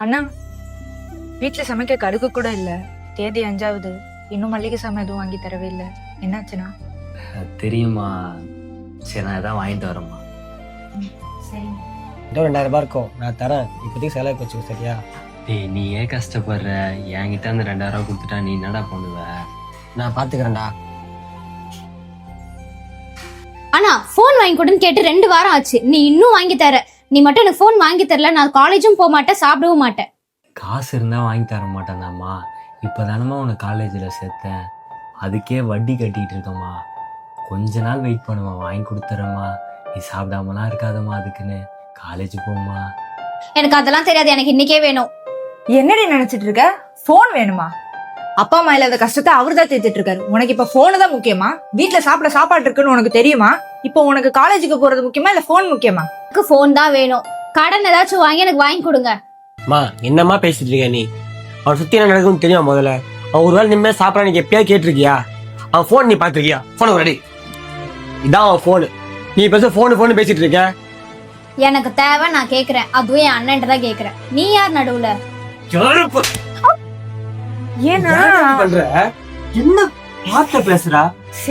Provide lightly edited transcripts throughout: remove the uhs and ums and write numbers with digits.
அண்ணா, வீட்டுல சமைக்க கடுகு கூட இல்ல. தேதி 5வது, இன்னும் மல்லிகை சாமான் எதுவும் வாங்கி தரவே இல்லை. என்னாச்சுண்ணா? தெரியுமா? சரி, நான் எதாவது வாங்கிட்டு வரேம்மா. சரி. இன்னும் 2000 ரூபாய் இருக்கும், நான் தரேன். இப்போதைக்கு செலவுக்கு வச்சுக்கோ, சரியா? டேய், நீ ஏன் கஷ்டப்படுற? என்கிட்ட அந்த 2000 ரூபா கொடுத்துட்டா நீ என்னடா பண்ணுவ? நான் பாத்துக்கிறேன்டா. ஆனா போன் வாங்கி கொடுன்னு கேட்டு 2 வாரம் ஆச்சு, நீ இன்னும் வாங்கி தர. நீ மட்டும் எனக்கு போன் வாங்கி தரல, நான் காலேஜும் போக மாட்டேன், சாப்பிடவும் மாட்டேன். காசு இருந்தா வாங்கி தர மாட்டேன்தாம்மா. இப்போதானம்மா உனக்கு காலேஜில் சேர்த்தேன், அதுக்கே வட்டி கட்டிட்டு இருக்கம்மா. கொஞ்ச நாள் வெயிட் பண்ணுமா, வாங்கி கொடுத்துறேம்மா. நீ சாப்பிடாமலாம் இருக்காதம்மா, அதுக்குன்னு காலேஜ் போம்மா. எனக்கு அதெல்லாம் தெரியாது, எனக்கு இன்னைக்கே வேணும். என்னடி நினைச்சிட்டு இருக்க? போன் வேணுமா? அப்பா அம்மா இல்லாத கஷ்டத்தை அவரு தான் தேத்திட்டு இருக்காரு. உனக்கு இப்ப போனு தான் முக்கியமா? வீட்டுல சாப்பிட சாப்பாடு இருக்குன்னு உனக்கு தெரியுமா? இப்போ உனக்கு காலேஜுக்கு போறது முக்கியமா இல்ல போன் முக்கியமா? எனக்கு போன் தான் வேணும். கடன் ஏதாச்சும் வாங்கி எனக்கு வாங்கி கொடுங்க. அம்மா, என்னம்மா பேசிட்டு இருக்க நீ? அவன் சுத்தி என்ன நடக்குன்னு தெரியுமா? முதல்ல அவன் ஒரு வேளை நிம்மதியா சாப்பிடா நீ எப்பயாவது கேட்டிருக்கியா? அவன் போன் நீ பாத்துருக்கியா? போன் ரெடி, இதான் அவன் போனு. நீ பேச போனு பேசிட்டு இருக்க. எனக்கு தேவை, நான் கேக்குறேன். அதுவும் என் அண்ணன் தான் கேக்குறேன். நீ யார் நடுவுல? ஏன்னா பண்ற என்ன வார்த்தை பேசுறா?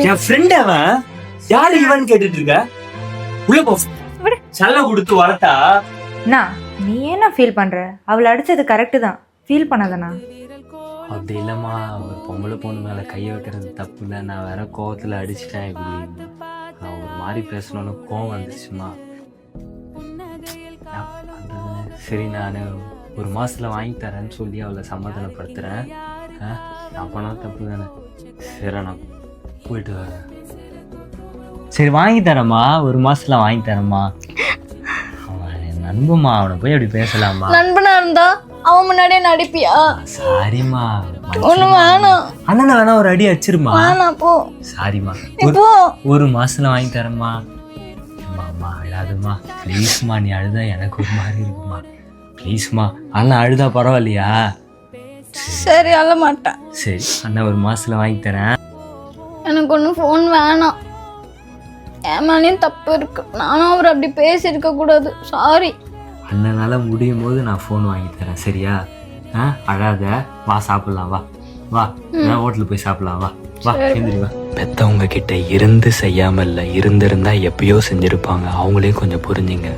என் ஃப்ரெண்ட் அவன். யாரு இவன் கேட்டுட்டு இருக்க? உள்ள போ. செல்ல கொடுத்து வளர்த்தா அண்ணா, நீ என்ன ஃபீல் பண்ற? அவளை அடிச்சது கரெக்ட் தான், ஃபீல் பண்ணாதண்ணா. அப்படி இல்லைம்மா, ஒரு பொம்பளை பொண்ணு மேலே கையை வைக்கிறது தப்பு இல்லை. நான் வேற கோவத்தில் அடிச்சிட்டேன். இப்படி நான் ஒரு மாதிரி பேசணும்னு கோவம் வந்துச்சுமா. சரி, நான் ஒரு மாசத்துல வாங்கி தரேன்னு சொல்லி அவளை சமாதானப்படுத்துறேன். நான் பண்ணால் தப்பு தானே. சரி, நான் போயிட்டு வரேன். சரி, வாங்கி தரேம்மா, ஒரு மாசத்துல வாங்கி தரேம்மா. அவன் என் நண்பம்மா, அவனை போய் அப்படி பேசலாமா? நண்பனா இருந்தா அவன் முன்னாடியே நடிப்பியா? சாரிம்மா. ஒண்ணு வேணாம். அண்ணா வேணா ஒரு அடி அடிச்சிருமா. வேணாம், போ. சாரிம்மா, இப்போ ஒரு மாசத்துல வாங்கி தரேம்மா. அம்மா அழாதுமா ப்ளீஸ்மா. நீ அழுதா எனக்கு ஒரு மாதிரி இருக்குமா, ப்ளீஸ்மா. அண்ணா அழுதா பரவாயில்லையா? சரி, அழ மாட்டேன். சரி, அண்ணா ஒரு மாசத்துல வாங்கி தரேன். எனக்கு ஒன்றும் ஃபோன் வேணாம். என் மேலேயும் தப்பு இருக்கு. நானும் அவர் அப்படி பேசியிருக்க கூடாது. சாரி. அண்ணனால முடியும் போது நான் ஃபோன் வாங்கி தரேன், சரியா? அழாத, வா சாப்பிடலாம், வா வா. ஹோட்டலுக்கு போய் சாப்பிடலாம், வா வா. எந்திரி வா. பெத்தவங்க கிட்ட இருந்து செய்யாம இல்ல, இருந்திருந்தா எப்பயோ செஞ்சிருப்பாங்க. அவங்களே கொஞ்சம் புரிஞ்சுங்க.